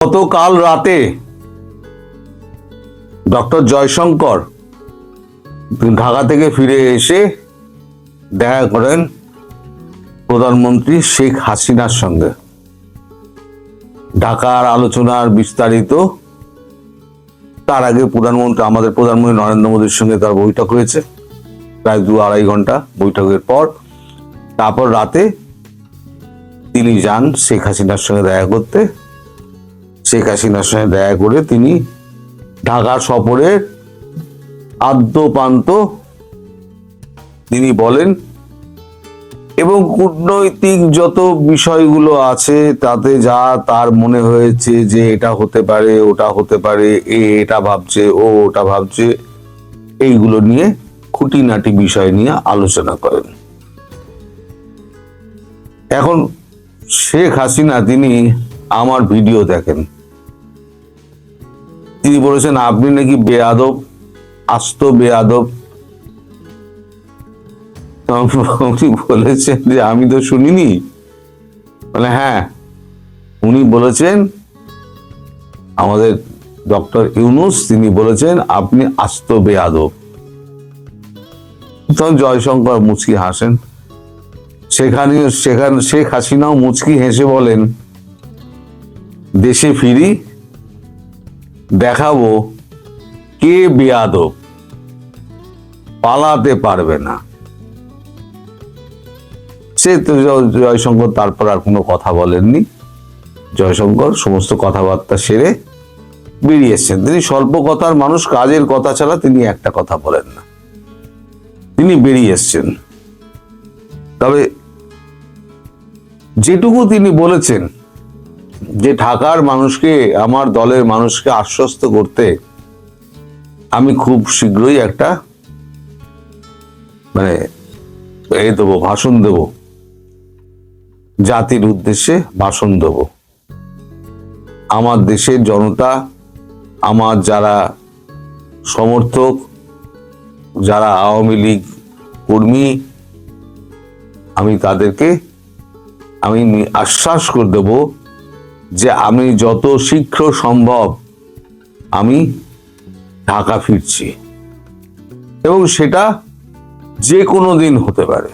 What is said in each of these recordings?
গতকাল রাতে ডক্টর জয়শঙ্কর ঢাকা থেকে ফিরে এসে দেখা করেন প্রধানমন্ত্রী শেখ হাসিনার সঙ্গে। ঢাকার আলোচনার বিস্তারিত তার আগে আমাদের প্রধানমন্ত্রী নরেন্দ্র মোদীর সঙ্গে তার বৈঠক হয়েছে, প্রায় 2-2.5 ঘন্টা বৈঠকের পর। তারপর রাতে তিনি যান শেখ হাসিনার সঙ্গে দেখা করতে। শেখ হাসিনার সঙ্গে দেখা করে তিনি ঢাকা সফরের আদ্যপান্ত তিনি বলেন এবং কূটনৈতিক যত বিষয়গুলো আছে তাতে যা তার মনে হয়েছে যে এটা হতে পারে, ওটা হতে পারে, এটা ভাবছে, ও ওটা ভাবছে, এইগুলো নিয়ে খুঁটিনাটি বিষয় নিয়ে আলোচনা করেন। এখন শেখ হাসিনা তিনি আমার ভিডিও দেখেন, তিনি বলেছেন আপনি নাকি বেয়াদব, আস্ত বেয়াদব। উনি বলেছেন যে আমি তো শুনিনি। মানে হ্যাঁ, উনি বলেছেন, আমাদের ডক্টর ইউনূস তিনি বলেছেন আপনি আস্ত বেয়াদব। তখন জয়শঙ্কর মুচকি হাসেন। সেখানে শেখ হাসিনাও মুচকি হেসে বলেন দেশে ফিরি দেখাবো কে বেয়াদব, পালাতে পারবে না। সে জয়শঙ্কর তারপর আর কোনো কথা বলেননি। জয়শঙ্কর সমস্ত কথাবার্তা সেরে বেরিয়ে এসছেন। তিনি স্বল্প কথার মানুষ, কাজের কথা ছাড়া তিনি একটা কথা বলেন না। তিনি বেরিয়ে এসছেন। তবে যেটুকু তিনি বলেছেন যে ঢাকার মানুষকে, আমার দলের মানুষকে আশ্বস্ত করতে আমি খুব শীঘ্রই একটা ভাষণ দেব, জাতির উদ্দেশ্যে ভাষণ দেব। আমার দেশের জনতা, আমার যারা সমর্থক, যারা আওয়ামী লীগ কর্মী, আমি তাদেরকে আমি আশ্বাস করে দেব যে আমি যত শীঘ্র সম্ভব আমি ঢাকা ফিরছি, এবং সেটা যে কোনো দিন হতে পারে।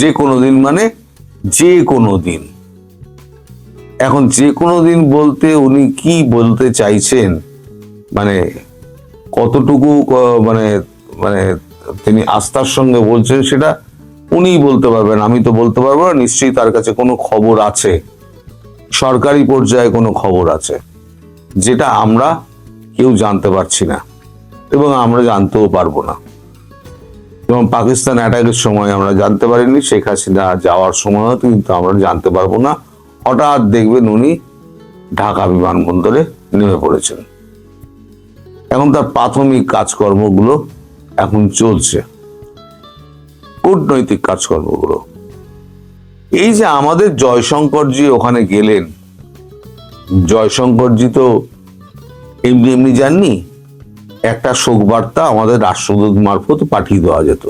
যে কোনো দিন মানে যে কোনো দিন। এখন যে কোনো দিন বলতে উনি কি বলতে চাইছেন, মানে কতটুকু মানে মানে তিনি আস্থার সঙ্গে বলছেন সেটা উনিই বলতে পারবেন, আমি তো বলতে পারবো না। নিশ্চয়ই তার কাছে কোনো খবর আছে, সরকারি পর্যায়ে কোনো খবর আছে, যেটা আমরা কেউ জানতে পারছি না এবং আমরা জানতেও পারবো না। যেমন পাকিস্তান অ্যাটাকের সময় আমরা জানতে পারিনি, শেখ হাসিনা যাওয়ার সময়ও কিন্তু আমরা জানতে পারবো না। হঠাৎ দেখবেন উনি ঢাকা বিমানবন্দরে নেমে পড়েছেন। এখন তার প্রাথমিক কাজকর্মগুলো এখন চলছে, কূটনৈতিক কাজকর্মগুলো। এই যে আমাদের জয়শঙ্করজি ওখানে গেলেন, জয়শঙ্করজি তো এমনি এমনি যাননি, একটা শোক বার্তা আমাদের রাষ্ট্রদূত মারফত পাঠিয়ে দেওয়া যেত,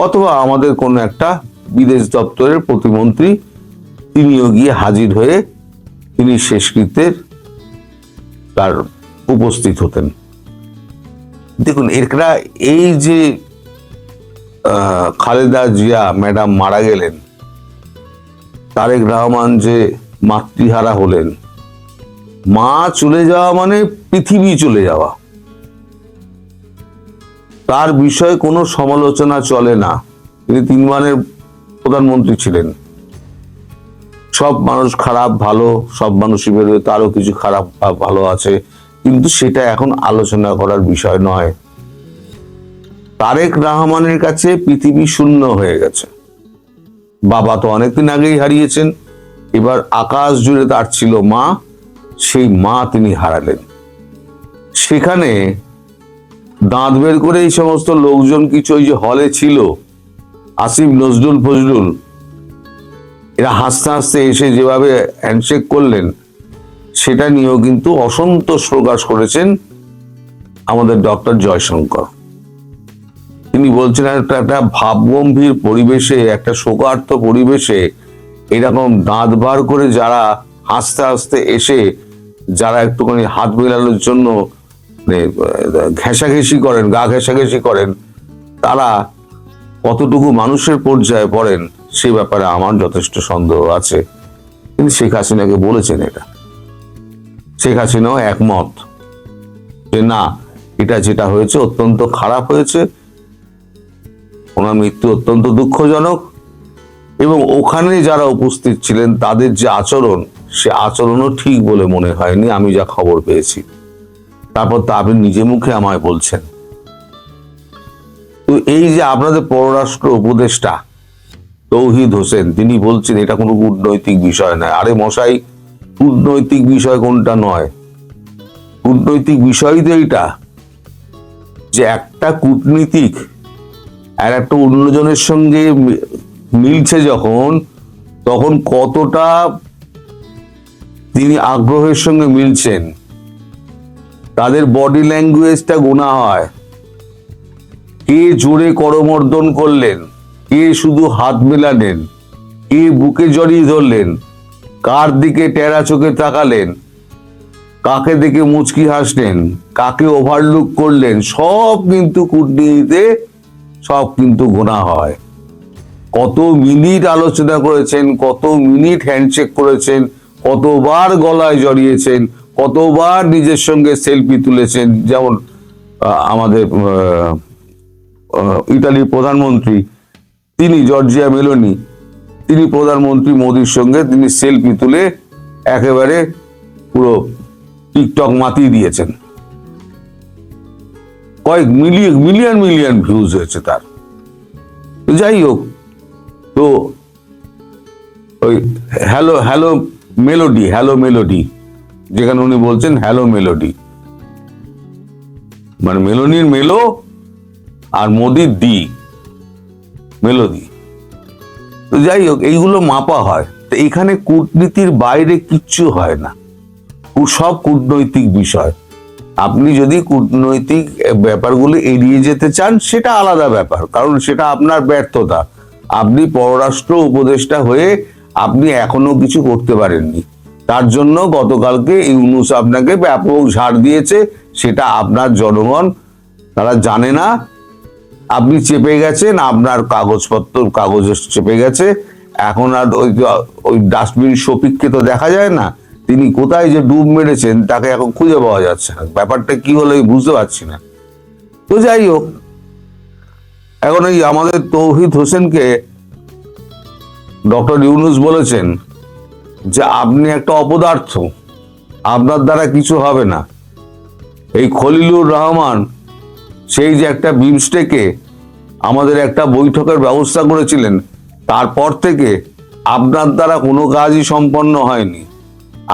অথবা আমাদের কোনো একটা বিদেশ দপ্তরের প্রতিমন্ত্রী তিনিও গিয়ে হাজির হয়ে তিনি শেষকৃত্যের তার উপস্থিত হতেন। দেখুন, এরা এই যে খালেদা জিয়া ম্যাডাম মারা গেলেন, তারেক রহমান যে মাতৃহারা হলেন, মা চলে যাওয়া মানে পৃথিবী চলে যাওয়া, তার বিষয়ে কোনো সমালোচনা চলে না। তিনি 3 বারের প্রধানমন্ত্রী ছিলেন। সব মানুষ খারাপ ভালো, সব মানুষই বেরোয়, তারও কিছু খারাপ ভালো আছে, কিন্তু সেটা এখন আলোচনা করার বিষয় নয়। তারেক রহমানের কাছে পৃথিবী শূন্য হয়ে গেছে। বাবা তো অনেকদিন আগেই হারিয়েছেন, এবার আকাশ জুড়ে তার ছিল মা, সেই মা তিনি হারালেন। সেখানে দাঁত বের করে এই সমস্ত লোকজন কিছু ওই যে হলে ছিল, আসিফ নজরুল ফজরুল, এরা হাসতে হাসতে এসে যেভাবে হ্যান্ডশেক করলেন, সেটা নিয়েও কিন্তু অসন্তোষ প্রকাশ করেছেন আমাদের ডক্টর জয়শঙ্কর। তিনি বলছেন একটা ভাবগম্ভীর পরিবেশে, একটা শোকার্ত পরিবেশে এরকম দাঁত বার করে যারা হাসতে হাসতে এসে যারা একটুখানি হাত মেলানোর জন্য ঘেঁষাঘেঁষি করেন, গা ঘেঁষাঘেঁষি করেন, তারা কতটুকু মানুষের পর্যায়ে পড়েন সে ব্যাপারে আমার যথেষ্ট সন্দেহ আছে। কিন্তু শেখ হাসিনাকে বলেছেন এটা, শেখ হাসিনাও একমত যে না, এটা যেটা হয়েছে অত্যন্ত খারাপ হয়েছে, ওনার মৃত্যু অত্যন্ত দুঃখজনক, এবং ওখানে যারা উপস্থিত ছিলেন তাদের যে আচরণ, সে আচরণও ঠিক বলে মনে হয়নি আমি যা খবর পেয়েছি। তারপর তা আপনি নিজে মুখে আমায় বলছেন। তো এই যে আপনাদের পররাষ্ট্র উপদেষ্টা তৌহিদ হোসেন, তিনি বলছেন এটা কোনো কূটনৈতিক বিষয় নয়। আরে মশাই, কূটনৈতিক বিষয় কোনটা নয়? কূটনৈতিক বিষয় তো এইটা যে একটা কূটনীতিক আর একটা অন্যজনের সঙ্গে মিলছে যখন, তখন কতটা তিনি আগ্রহের সঙ্গে মিলছেন, তাদের বডি ল্যাঙ্গুয়েজটা গোনা হয়। কে জোরে করমর্দন করলেন, কে শুধু হাত মেলালেন, কে বুকে জড়িয়ে ধরলেন, কার দিকে টেরা চোখে তাকালেন, কাকে দেখে মুচকি হাসলেন, কাকে ওভারলুক করলেন, সব কিন্তু কূটনীতিতে সব কিন্তু গোনা হয়। কত মিনিট আলোচনা করেছেন, কত মিনিট হ্যান্ডশেক করেছেন, কতবার গলায় জড়িয়েছেন, কতবার নিজের সঙ্গে সেলফি তুলেছেন। যেমন আমাদের ইতালির প্রধানমন্ত্রী, তিনি জর্জিয়া মেলোনি, তিনি প্রধানমন্ত্রী মোদির সঙ্গে তিনি সেলফি তুলে একেবারে পুরো টিকটক মাতিয়ে দিয়েছেন। কয়েক মিলিয়ন মিলিয়ন ভিউজ হয়েছে তার। যাই হোক, তো ওই হ্যালো হ্যালো মেলোডি, যেখানে উনি বলছেন হ্যালো মেলোডি, মানে মেলোনির মেলো আর মোদির দি, মেলোডি। তো যাই হোক, এইগুলো মাপা হয়। তো এখানে কূটনীতির বাইরে কিচ্ছু হয় না, সব কূটনৈতিক বিষয়। আপনি যদি কূটনৈতিক ব্যাপারগুলো এড়িয়ে যেতে চান সেটা আলাদা ব্যাপার, কারণ সেটা আপনার ব্যর্থতা। আপনি পররাষ্ট্র উপদেষ্টা হয়ে আপনি এখনো কিছু করতে পারেননি, তার জন্য গতকালকে ইউনূস আপনাকে ব্যাপক ঝাড় দিয়েছে। সেটা আপনার জনগণ তারা জানে না, আপনি চেপে গেছেন, আপনার কাগজে চেপে গেছে। এখন আর ওই ডাস্টবিন শফিককে তো দেখা যায় না, তিনি কোথায় যে ডুব মেরেছেন তাকে এখন খুঁজে পাওয়া যাচ্ছে না। ব্যাপারটা কি হলো বুঝতে পারছি না। তো যাই হোক, এখন এই আমাদের তৌহিদ হোসেনকে ডক্টর ইউনূস বলেছেন যে আপনি একটা অপদার্থ, আপনার দ্বারা কিছু হবে না। এই খলিলুর রহমান সেই যে একটা বিমস্টেকে আমাদের একটা বৈঠকের ব্যবস্থা করেছিলেন, তারপর থেকে আপনার দ্বারা কোনো কাজই সম্পন্ন হয়নি।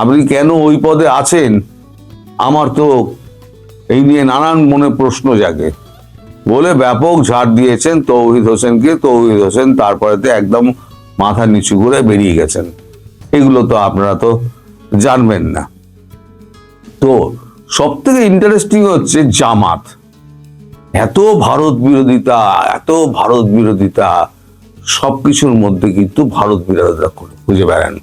আপনি কেন ওই পদে আছেন, আমার তো এই নিয়ে নানান মনে প্রশ্ন জাগে বলে ব্যাপক ঝাড় দিয়েছেন তৌহিদ হোসেনকে। তৌহিদ হোসেন তারপরেতে একদম মাথা নিচু করে বেরিয়ে গেছেন। এগুলো তো আপনারা তো জানবেন না। তো সব থেকে ইন্টারেস্টিং হচ্ছে জামাত, এত ভারত বিরোধিতা, সবকিছুর মধ্যে কিন্তু ভারত বিরোধিতা খুঁজে বেড়ান।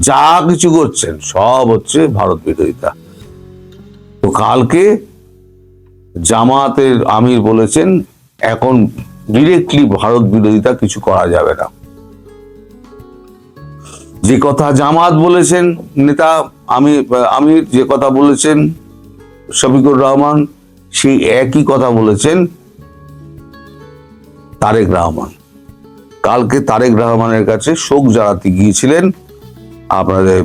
যা কিছু করছেন সব হচ্ছে ভারত বিরোধিতা। তো কালকে জামাতের আমির বলেছেন এখন ডিরেক্টলি ভারত বিরোধিতা কিছু করা যাবে না। যে কথা জামাত বলেছেন নেতা আমির, যে কথা বলেছেন শফিকুর রহমান, সেই একই কথা বলেছেন তারেক রহমান। কালকে তারেক রহমানের কাছে শোক জানাতে গিয়েছিলেন আপনাদের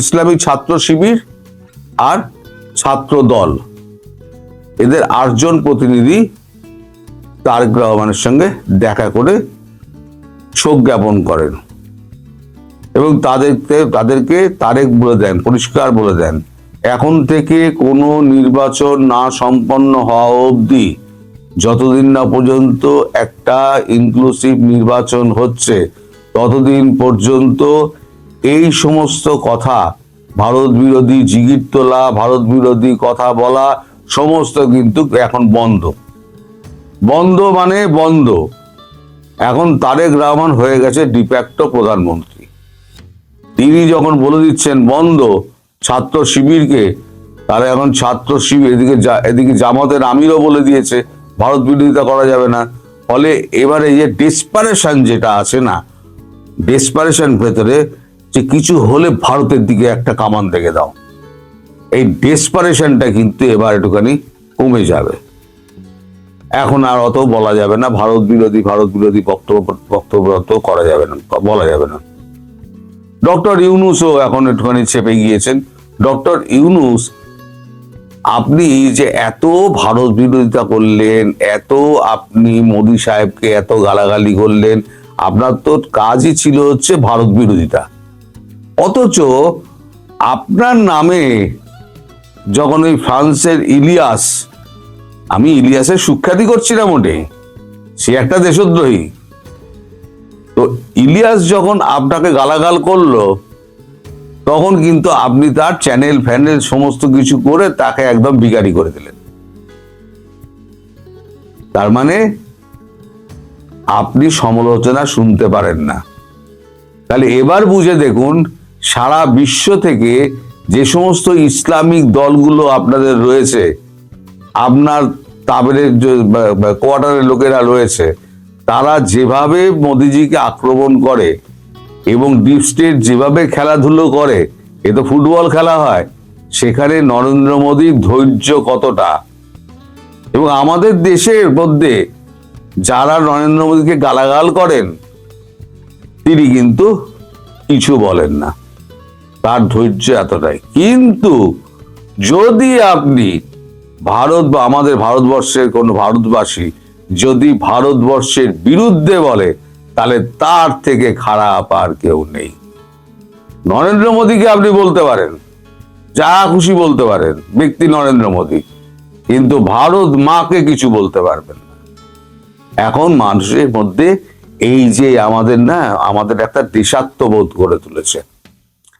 ইসলামী ছাত্র শিবির আর ছাত্র দল, এদের 8 জন প্রতিনিধি তারেক রহমানের সঙ্গে দেখা করে শোক জ্ঞাপন করেন এবং তাদেরকে তারেক বলে দেন, পরিষ্কার বলে দেন, এখন থেকে কোনো নির্বাচন না সম্পন্ন হওয়া অবধি, যতদিন না পর্যন্ত একটা ইনক্লুসিভ নির্বাচন হচ্ছে, ততদিন পর্যন্ত এই সমস্ত কথা, ভারত বিরোধী জিগির তোলা, ভারত বিরোধী কথা বলা, সমস্ত কিন্তু এখন বন্ধ মানে বন্ধ। এখন তারেক রহমান হয়ে গেছে ডিফ্যাক্টো প্রধানমন্ত্রী। তিনি যখন বলে দিচ্ছেন বন্ধ ছাত্র শিবিরকে, তাহলে এখন ছাত্র শিবির এদিকে জামাতের আমিরও বলে দিয়েছে ভারত বিরোধিতা করা যাবে না। ফলে এবারে যে ডেসপারেশন যেটা আছে না, ডেসপারেশন ভেতরে যে কিছু হলে ভারতের দিকে একটা কামান দেখে দাও, এই ডেসপারেশনটা কিন্তু এবার একটুখানি কমে যাবে। এখন আর অত বলা যাবে না ভারত বিরোধী বক্তব্য করা যাবে না, বলা যাবে না। ডক্টর ইউনূসও এখন একটুখানি চেপে গিয়েছেন। ডক্টর ইউনূস, আপনি যে এত ভারত বিরোধিতা করলেন, এত আপনি মোদী সাহেবকে এত গালাগালি করলেন, আপনার তো কাজই ছিল হচ্ছে ভারত বিরোধিতা। অথচ আপনার নামে যখন ওই ফ্রান্সের ইলিয়াস, আমি ইলিয়াসের সুখ্যাতি করছি না মোটে, সে একটা দেশদ্রোহী, তো ইলিয়াস যখন আপনাকে গালাগাল করলো তখন কিন্তু আপনি তার চ্যানেল ফ্যানেল সমস্ত কিছু করে তাকে একদম বিগাড়ি করে দিলেন। তার মানে আপনি সমালোচনা শুনতে পারেন না। তাহলে এবার বুঝে দেখুন, সারা বিশ্ব থেকে যে সমস্ত ইসলামিক দলগুলো আপনাদের রয়েছে, আপনার তাবেরের কোয়ার্টারের লোকেরা রয়েছে, তারা যেভাবে মোদিজিকে আক্রমণ করে এবং ডিপ স্টেট যেভাবে খেলাধুলো করে, এ তো ফুটবল খেলা হয়, সেখানে নরেন্দ্র মোদীর ধৈর্য কতটা। এবং আমাদের দেশের মধ্যে যারা নরেন্দ্র মোদীকে গালাগাল করেন তিনি কিন্তু কিছু বলেন না, তার ধৈর্য এতটাই। কিন্তু যদি আপনি ভারত বা আমাদের ভারতবর্ষের কোনো ভারতবাসী যদি ভারতবর্ষের বিরুদ্ধে বলে, তাহলে তার থেকে খারাপ আর কেউ নেই। নরেন্দ্র মোদীকে আপনি বলতে পারেন, যা খুশি বলতে পারেন, ব্যক্তি নরেন্দ্র মোদী, কিন্তু ভারত মাকে কিছু বলতে পারবেন না। এখন মানুষের মধ্যে এই যে আমাদের একটা দেশাত্মবোধ গড়ে তুলেছে।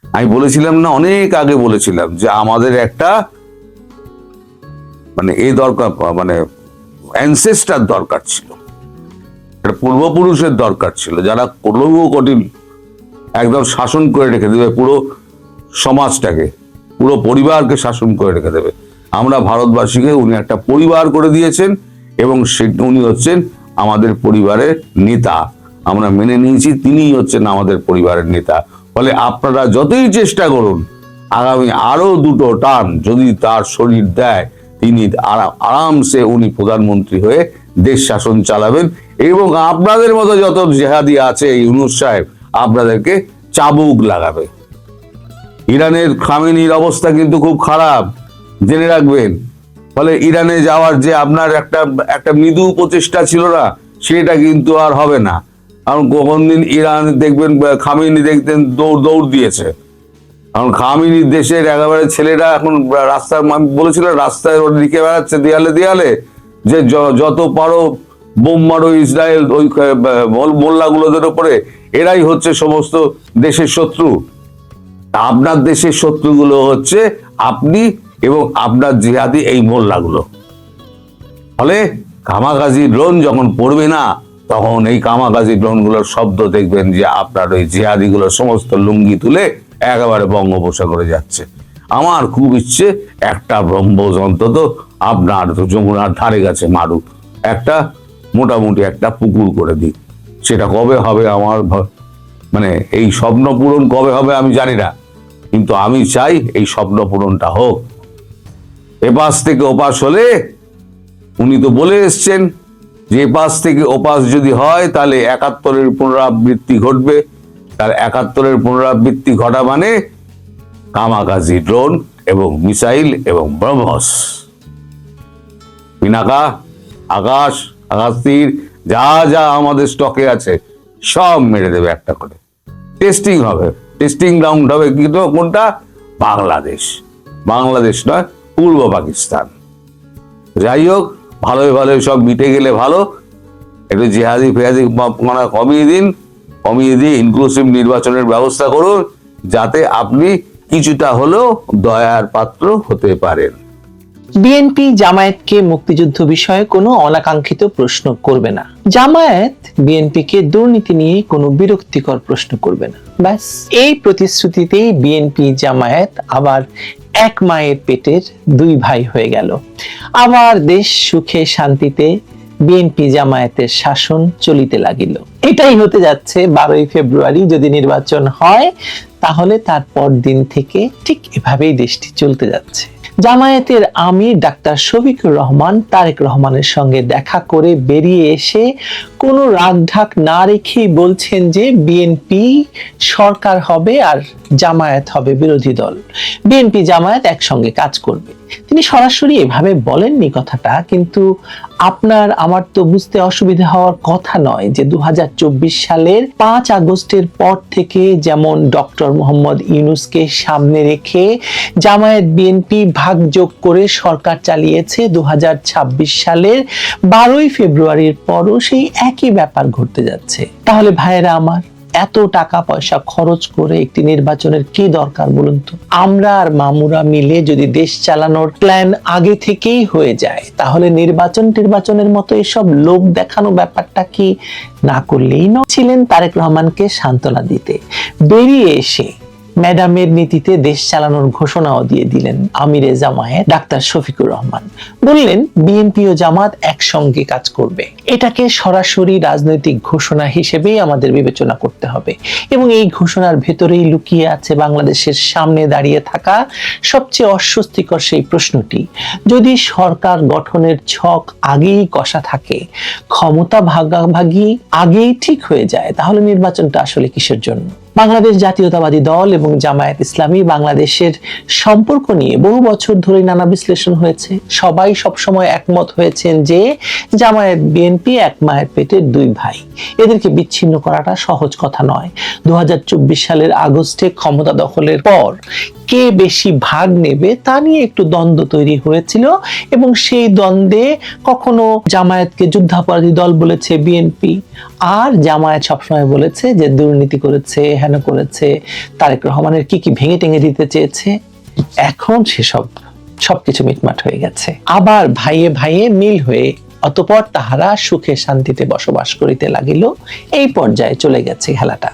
আমি বলেছিলাম না, অনেক আগে বলেছিলাম যে আমাদের একটা দরকার, অ্যানসেস্টার দরকার ছিল, একটা পূর্বপুরুষের দরকার ছিল, যারা কঠিন একদম শাসন করে রেখে দেবে পুরো সমাজটাকে, পুরো পরিবারকে শাসন করে রেখে দেবে। আমরা ভারতবাসীকে উনি একটা পরিবার করে দিয়েছেন এবং উনি হচ্ছেন আমাদের পরিবারের নেতা। আমরা মেনে নিয়েছি তিনিই হচ্ছেন আমাদের পরিবারের নেতা। ফলে আপনারা যতই চেষ্টা করুন, আগামী আরো 2টো টার্ম যদি তার শরীর দেয়, তিনি আরামসে উনি প্রধানমন্ত্রী হয়ে দেশ শাসন চালাবেন। এবং আপনাদের মতো যত জেহাদি আছে ইউনূস সাহেব আপনাদেরকে চাবুক লাগাবে। ইরানের খামেনির অবস্থা কিন্তু খুব খারাপ, জেনে রাখবেন। ফলে ইরানে যাওয়ার যে আপনার একটা মৃদু প্রচেষ্টা ছিল না, সেটা কিন্তু আর হবে না। কারণ কোন দিন ইরান দেখবেন খামেনি দেখতেন দৌড় দিয়েছে, কারণ খামেনির দেশের একেবারে ছেলেরা এখন রাস্তার, আমি বলেছিলাম রাস্তায় লিখে বেড়াচ্ছে দেয়ালে দেয়ালে যে যত পারো বোম মারো ইসরায়েল, ওই মোল্লাগুলোদের উপরে, এরাই হচ্ছে সমস্ত দেশের শত্রু। আপনার দেশের শত্রুগুলো হচ্ছে আপনি এবং আপনার জিহাদি এই মোল্লাগুলো। ফলে কামাগাজি ড্রোন যখন পড়বে না, তখন এই কামাগাজি ড্রোনগুলোর শব্দ দেখবেন যে আপনার ওই জিহাদিগুলোর সমস্ত লুঙ্গি তুলে একেবারে বঙ্গোপসাগরে যাচ্ছে। আমার খুব ইচ্ছে একটা ব্রহ্মোস অন্তত আপনার যমুনার ধারে কাছে মারুক, একটা মোটামুটি একটা পুকুর করে দিই। সেটা কবে হবে আমার এই স্বপ্ন পূরণ কবে হবে আমি জানি না, কিন্তু আমি চাই এই স্বপ্ন পূরণটা হোক। এপাশ থেকে ওপাশ হলে, উনি তো বলে এসছেন যে এপাশ থেকে ওপাশ যদি হয় তাহলে 71-এর পুনরাবৃত্তি ঘটবে। তার 71-এর পুনরাবৃত্তি ঘটা মানে কামাগাজি ড্রোন এবং মিসাইল এবং ব্রহ্মস, পিনাকা, আকাশ তীর, যা যা আমাদের স্টকে আছে সব মেরে দেবে একটা করে। টেস্টিং হবে, টেস্টিং গ্রাউন্ড হবে কিন্তু কোনটা? বাংলাদেশ নয়, পূর্ব পাকিস্তান। যাই হোক, ভালোই সব মিটে গেলে ভালো। একটু জিহাদি ফেহাদি কমিয়ে দিয়ে ইনক্লুসিভ নির্বাচনের ব্যবস্থা করুন, যাতে আপনি কিছুটা হলেও দয়ার পাত্র হতে পারেন। বিএনপি জামায়াতকে মুক্তিযুদ্ধ বিষয়ে কোনো অনাকাঙ্ক্ষিত প্রশ্ন করবে না। জামায়াত বিএনপিকে দুর্নীতি নিয়ে কোনো বিরক্তিকর প্রশ্ন করবে না। ব্যাস, এই প্রতিশ্রুতিতেই বিএনপি জামায়াত আবার এক মায়ের পেটের দুই ভাই হয়ে গেল। আবার দেশ সুখে শান্তিতে বিএনপি জামায়াতের শাসন চলিতে লাগিল। এটাই হতে যাচ্ছে 12ই ফেব্রুয়ারি। যদি নির্বাচন হয় তাহলে তারপর দিন থেকে ঠিক এভাবেই দেশটি চলতে যাচ্ছে। জামায়াতের আমির ডাক্তার শফিকুর রহমান তারেক রহমানের সঙ্গে দেখা করে বেরিয়ে এসে কোনো রাগঢাক না রেখেই বলছেন যে বিএনপি সরকার হবে আর জামায়াত হবে বিরোধী দল, বিএনপি জামায়াত একসঙ্গে কাজ করবে। তিনি সরাসরি এভাবে বলেননি কথাটা, কিন্তু আপনার আমার তো বুঝতে অসুবিধা হওয়ার কথা নয় যে 2024 সালের 5 আগস্টের পর থেকে যেমন ডক্টর মোহাম্মদ ইউনূসকে সামনে রেখে জামায়াত বিএনপি ভাগযোগ করে সরকার চালিয়েছে, 2026 সালের 12ই ফেব্রুয়ারির পরও সেই একই ব্যাপার ঘটতে যাচ্ছে। তাহলে ভাইয়েরা আমার, এত টাকা পয়সা খরচ করে একটি নির্বাচনের কি দরকার বলুন তো? আমরা আর মামুরা মিলে যদি দেশ চালানোর প্ল্যান আগে থেকেই হয়ে যায়, তাহলে নির্বাচনের মতো এসব লোক দেখানো ব্যাপারটা কি না করলেই নয়? ছিলেন তারেক রহমানকে সান্ত্বনা দিতে। বেরিয়ে এসে ম্যাডামের নীতিতে দেশ চালানোর ঘোষণাও দিয়ে দিলেন আমিরে জামায়াত ডাক্তার শফিকুর রহমান। বললেন বিএনপি ও জামাত একসঙ্গে কাজ করবে। এটাকে সরাসরি রাজনৈতিক ঘোষণা হিসেবেই আমাদের বিবেচনা করতে হবে, এবং এই ঘোষণার ভেতরেই লুকিয়ে আছে বাংলাদেশের সামনে দাঁড়িয়ে থাকা সবচেয়ে অস্বস্তিকর সেই প্রশ্নটি, যদি সরকার গঠনের ছক আগেই কষা থাকে, ক্ষমতা ভাগাভাগি আগেই ঠিক হয়ে যায়, তাহলে নির্বাচনটা আসলে কিসের জন্য? বাংলাদেশ জাতীয়তাবাদী দল এবং জামায়াত ইসলামী বাংলাদেশের সম্পর্ক নিয়ে বহু বছর ধরে নানা বিশ্লেষণ হয়েছে। সবাই সবসময় একমত হয়েছেন যে জামায়াত বিএনপি এক মায়ের পেটের দুই ভাই, এদেরকে বিচ্ছিন্ন করাটা সহজ কথা নয়। 2024 সালের আগস্টে ক্ষমতা দখলের পর কে বেশি ভাগ নেবে তা নিয়ে একটু দ্বন্দ্ব তৈরি হয়েছিল, এবং সেই দ্বন্দ্বে কখনো জামায়াতকে যুদ্ধাপরাধী দল বলেছে বিএনপি, আর জামায়াত সবসময় বলেছে যে দুর্নীতি করেছে, হেন করেছে, তারেক রহমানের কি কি ভেঙে টেঙে দিতে চেয়েছে। এখন সবকিছু মিটমাট হয়ে গেছে, আবার ভাইয়ে ভাইয়ে মিল হয়ে অতঃপর তাহারা সুখে শান্তিতে বসবাস করিতে লাগিল। এই পর্যায়ে চলে গেছে খেলাটা।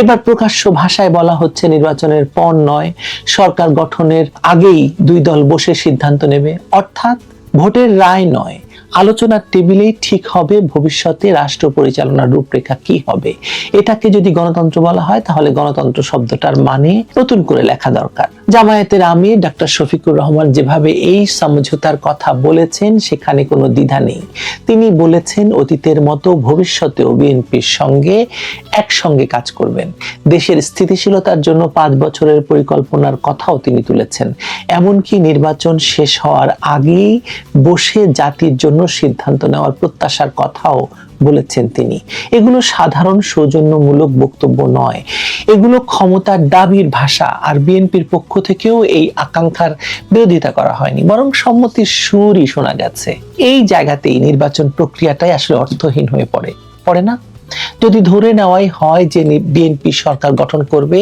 এবার প্রকাশ্য ভাষায় বলা হচ্ছে নির্বাচনের পর নয়, সরকার গঠনের আগেই দুই দল বসে সিদ্ধান্ত নেবে, অর্থাৎ ভোটের রায় নয়, আলোচনার টেবিলেই ঠিক হবে ভবিষ্যতে রাষ্ট্র পরিচালনার রূপরেখা কি হবে। এটাকে যদি গণতন্ত্র বলা হয়, তাহলে গণতন্ত্র শব্দটার মানে নতুন করে লেখা দরকার। জামায়াতের আমির ডাক্তার শফিকুর রহমান যেভাবে এই সমঝোতার কথা বলেছেন, সেখানে কোনো দ্বিধা নেই। তিনি বলেছেন অতীতের মতো ভবিষ্যতেও বিএনপির সঙ্গে একসঙ্গে কাজ করবেন। দেশের স্থিতিশীলতার জন্য 5 বছরের পরিকল্পনার কথাও তিনি তুলেছেন। এমনকি নির্বাচন শেষ হওয়ার আগেই বসে জাতির জন্য সিদ্ধান্ত নেওয়ার প্রত্যাশার কথাও বলেছেন তিনি। এগুলো সাধারণ সৌজন্যমূলক বক্তব্য নয়, এগুলো ক্ষমতার দাবির ভাষা। আর বিএনপির পক্ষ থেকেও এই আকাঙ্ক্ষার বিরোধিতা করা হয়নি, বরং সম্মতির সুরই শোনা গেছে। এই জায়গাতেই নির্বাচন প্রক্রিয়াটাই আসলে অর্থহীন হয়ে পড়ে না? যদি ধরে নেওয়াই হয় যে বিএনপি সরকার গঠন করবে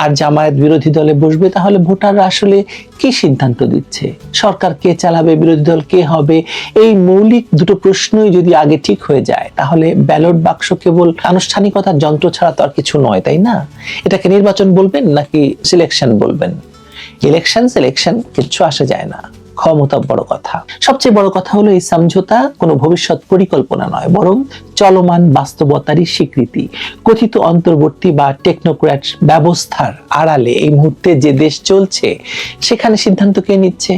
আর জামায়াত বিরোধী দলে বসবে, তাহলে ভোটাররা আসলে কি সিদ্ধান্ত দিচ্ছে? সরকার কে চালাবে, বিরোধী দল কে হবে? এই মৌলিক দুটো প্রশ্নই যদি আগে ঠিক হয়ে যায়, তাহলে ব্যালট বাক্স কেবল আনুষ্ঠানিকতার যন্ত্র ছাড়া তো আর কিছু নয়, তাই না? এটাকে নির্বাচন বলবেন নাকি সিলেকশন বলবেন? সিলেকশন কিচ্ছু আসে যায় না, ক্ষমতা বড় কথা। সবচেয়ে বড় কথা হলো এই সমঝোতা কোনো ভবিষ্যৎ পরিকল্পনা নয়, বরং চলমান বাস্তবতারই স্বীকৃতি। কথিত অন্তর্বর্তী বা টেকনোক্র্যাট ব্যবস্থার আড়ালে এই মুহূর্তে যে দেশ চলছে, সেখানে সিদ্ধান্ত কে নিচ্ছে?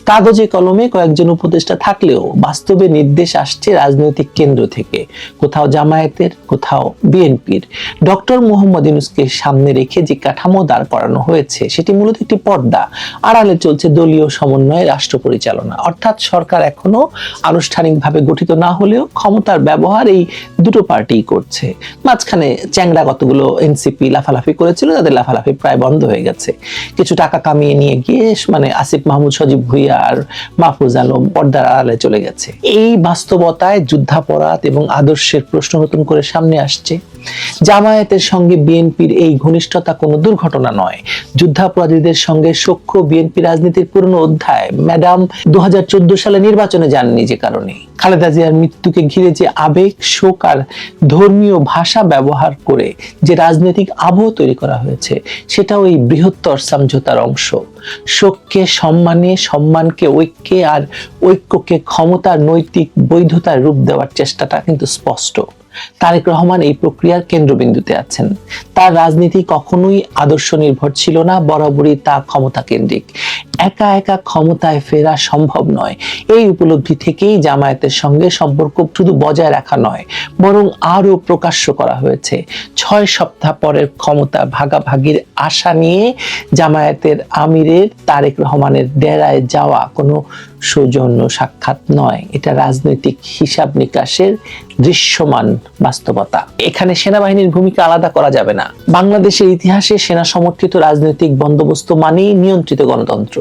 কাগজে কলমে কয়েকজন উপদেষ্টা থাকলেও বাস্তবে নির্দেশ আসছে রাজনৈতিক কেন্দ্র থেকে, কোথাও জামায়াতের, কোথাও বিএনপির। ডক্টর মোহাম্মদ ইউনূসকে সামনে রেখে যে কাঠামো দাঁড় করানো হয়েছে, সেটি মূলত একটি পর্দা। আড়ালে চলছে দলীয় সমন্বয়ে রাষ্ট্র পরিচালনা, অর্থাৎ সরকার এখনো আনুষ্ঠানিকভাবে গঠিত না হলেও ক্ষমতার ব্যবহার এই দুটো পার্টি করছে। মাঝখানে চ্যাংড়া কতগুলো এনসিপি লাফালাফি করেছিল, তাদের লাফালাফি প্রায় বন্ধ হয়ে গেছে। কিছু টাকা কামিয়ে নিয়ে গিয়ে মানে আসিফ মাহমুদ, সজীব ভুঁইয়া আর মাহফুজ আলম পর্দার আড়ালে চলে গেছে। এই বাস্তবতায় যুদ্ধাপরাধ এবং আদর্শের প্রশ্ন নতুন করে সামনে আসছে। জামায়াতের সঙ্গে বিএনপির এই ঘনিষ্ঠতা কোনো দুর্ঘটনা নয়। যুদ্ধাপরাধীদের সঙ্গে সখ্য বিএনপি রাজনীতির পুরনো অধ্যায়। ম্যাডাম 2014 সালে নির্বাচনে যাননি যে কারণে। খালেদা জিয়ার মৃত্যুকে ঘিরে যে আবেগ, শোক আর ধর্মীয় ভাষা ব্যবহার করে যে রাজনৈতিক আবহ তৈরি করা হয়েছে, সেটাও এই বৃহত্তর সমঝোতার অংশ। শোককে সম্মানে, সম্মানকে ঐক্যে, আর ঐক্যকে ক্ষমতার নৈতিক বৈধতার রূপ দেওয়ার চেষ্টাটা কিন্তু স্পষ্ট। তারেক রহমান এই প্রক্রিয়ার কেন্দ্রবিন্দুতে আছেন। তার রাজনীতি কখনোই আদর্শ নির্ভর ছিল না, বরাবরই তা ক্ষমতা কেন্দ্রিক। একা একা ক্ষমতায় ফেরা সম্ভব নয়। এই উপলব্ধি থেকেই জামায়াতের সঙ্গে সম্পর্ক শুধু বজায় রাখা নয়, বরং আরো প্রকাশ্য করা হয়েছে। 6 সপ্তাহ পরের ক্ষমতা ভাগাভাগির আশা নিয়ে জামায়াতের আমিরের তারেক রহমানের ডেরায় যাওয়া কোনো সৌজন্য সাক্ষাৎ নয়, এটা রাজনৈতিক হিসাব নিকাশের দৃশ্যমান বাস্তবতা। এখানে সেনাবাহিনীর ভূমিকা আলাদা করা যাবে না। বাংলাদেশের ইতিহাসে সেনা সমর্থিত রাজনৈতিক বন্দোবস্ত মানেই নিয়ন্ত্রিত গণতন্ত্র।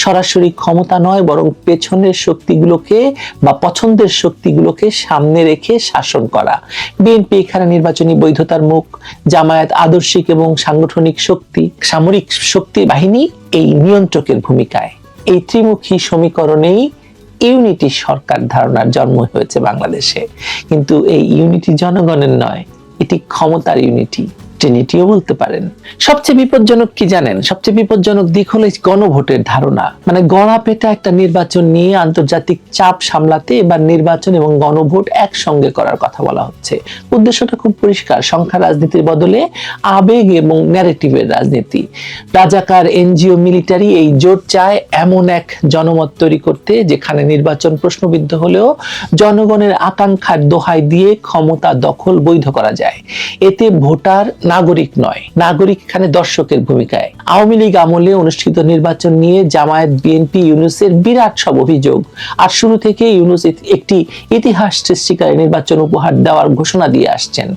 সরাসরি ক্ষমতা নয়, বরং পেছনের শক্তিগুলোকে বা পছন্দের শক্তিগুলোকে সামনে রেখে শাসন করা। বিএনপি এখানে নির্বাচনী বৈধতার মুখ, জামায়াত আদর্শিক এবং সাংগঠনিক শক্তি, সামরিক শক্তি বাহিনী এই নিয়ন্ত্রকের ভূমিকায়। এই ত্রিমুখী সমীকরণেই ইউনিটি সরকার ধারণার জন্ম হয়েছে বাংলাদেশে। কিন্তু এই ইউনিটি জনগণের নয়, এটি ক্ষমতার ইউনিটি, ট্রিনিটিও বলতে পারেন। সবচেয়ে বিপজ্জনক কি জানেন? সবচেয়ে বিপজ্জনক দিক হলো গণভোটের ধারণা। মানে গড়াপেটা একটা নির্বাচন নিয়ে আন্তর্জাতিক চাপ সামলাতে এবার নির্বাচন এবং গণভোট একসঙ্গে করার কথা বলা হচ্ছে। উদ্দেশ্যটা খুব পরিষ্কার, সংখ্যা রাজনীতির বদলে আবেগ এবং ন্যারেটিভের রাজনীতি। রাজাকার, এনজিও, মিলিটারি এই জোট চায় এমন এক জনমত তৈরি করতে যেখানে নির্বাচন প্রশ্নবিদ্ধ হলেও জনগণের আকাঙ্ক্ষার দোহাই দিয়ে ক্ষমতা দখল বৈধ করা যায়। এতে ভোটার নাগরিক নয়, নাগরিক এখানে দর্শকের ভূমিকায়। আওয়ামী লীগ আমলে অনুষ্ঠিত নির্বাচন নিয়ে জামায়াত, বিএনপি, ইউনূসের বিরাট সব অভিযোগ। আর শুরু থেকে ইউনূস একটি ইতিহাস সৃষ্টিকারী নির্বাচন উপহার দেওয়ার ঘোষণা দিয়ে আসছেন।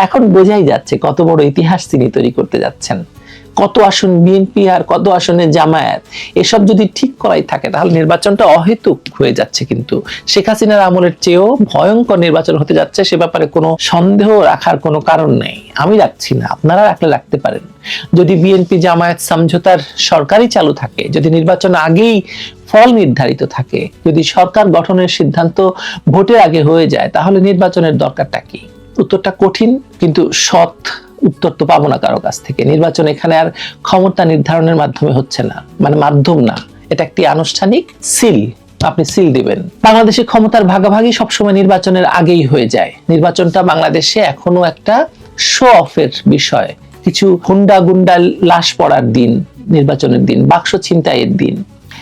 এখন বোঝাই যাচ্ছে কত বড় ইতিহাস তিনি তৈরি করতে যাচ্ছেন। কত আসন বিএনপি আর কত আসনে জামায়াত, এসব যদি ঠিক করাই থাকে তাহলে নির্বাচনটা অহেতুক হয়ে যাচ্ছে। কিন্তু শেখ হাসিনার আমলের চেয়েও ভয়ঙ্কর নির্বাচন হতে যাচ্ছে, সে ব্যাপারে কোনো সন্দেহ রাখার কোনো কারণ নেই। আমি রাখছি না, আপনারা রাখলে রাখতে পারেন। যদি বিএনপি জামায়াত সমঝোতার সরকারই চালু থাকে, যদি নির্বাচন আগেই ফল নির্ধারিত থাকে, যদি সরকার গঠনের সিদ্ধান্ত ভোটের আগে হয়ে যায়, তাহলে নির্বাচনের দরকারটা কি? উত্তরটা কঠিন, কিন্তু সৎ উত্তর তো পাবো না কারো কাছ থেকে। নির্বাচন এখানে আর ক্ষমতা নির্ধারণের মাধ্যমে হচ্ছে না, মানে মাধ্যম না, এটা একটি আনুষ্ঠানিক সিল। আপনি সিল দিবেন। বাংলাদেশে ক্ষমতার ভাগাভাগি সবসময় নির্বাচনের আগেই হয়ে যায়। নির্বাচনটা বাংলাদেশে এখনো একটা শো অফের বিষয়। কিছু হুন্ডা গুন্ডা লাশ পড়ার দিন নির্বাচনের দিন, বাক্স ছিনতাইয়ের দিন।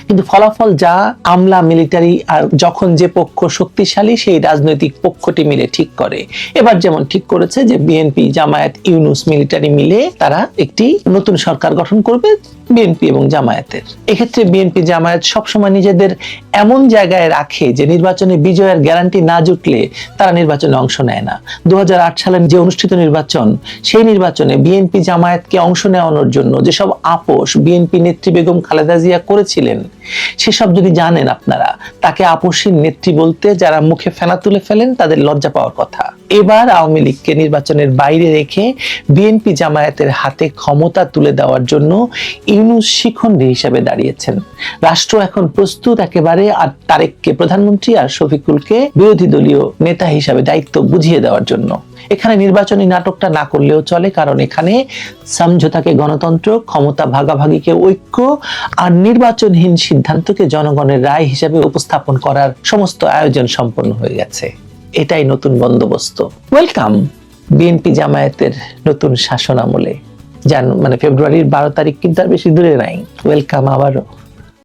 কিন্তু ফলাফল যা আমলা, মিলিটারি আর যখন যে পক্ষ শক্তিশালী সেই রাজনৈতিক পক্ষটি মিলে ঠিক করে। এবার যেমন ঠিক করেছে যে বিএনপি, জামায়াত, ইউনূস, মিলিটারি মিলে তারা একটি নতুন সরকার গঠন করবে, বিএনপি এবং জামায়াতের। এক্ষেত্রে বিএনপি জামায়াত সবসময় নিজেদের এমন জায়গায় রাখে যে নির্বাচনে বিজয়ের গ্যারান্টি না জুটলে তারা নির্বাচনে অংশ নেয় না। 2008 সালের যে অনুষ্ঠিত নির্বাচন, সেই নির্বাচনে বিএনপি জামায়াতকে অংশ নেওয়ানোর জন্য যেসব আপোষ বিএনপি নেত্রী বেগম খালেদা জিয়া করেছিলেন, সেসব যদি জানেন আপনারা, তাকে আপোষী নেত্রী বলতে যারা মুখে ফেনা তুলে ফেলেন তাদের লজ্জা পাওয়ার কথা। এবার আওয়ামী লীগকে নির্বাচনের বাইরে রেখে বিএনপি জামায়াতের হাতে ক্ষমতা তুলে দেওয়ার জন্য ইউনূস শিখণ্ডী হিসেবে দাঁড়িয়েছেন। রাষ্ট্র এখন প্রস্তুত একেবারে আর তারেককে প্রধানমন্ত্রী আর শফিকুলকে বিরোধী দলীয় নেতা হিসেবে দায়িত্ব বুঝিয়ে দেওয়ার জন্য। এখানে নির্বাচনী নাটকটা না করলেও চলে, কারণ এখানে সমঝোতাকে গণতন্ত্র, ক্ষমতা ভাগাভাগিকে ঐক্য আর নির্বাচনহীন সিদ্ধান্তকে জনগণের রায় হিসেবে উপস্থাপন করার সমস্ত আয়োজন সম্পন্ন হয়ে গেছে। এটাই নতুন বন্দোবস্ত। ওয়েলকাম বিএনপি জামায়াতের নতুন শাসন আমলে। মানে ফেব্রুয়ারির 12 তারিখ কিন্তু আর বেশি দূরে নাই। ওয়েলকাম আবারও।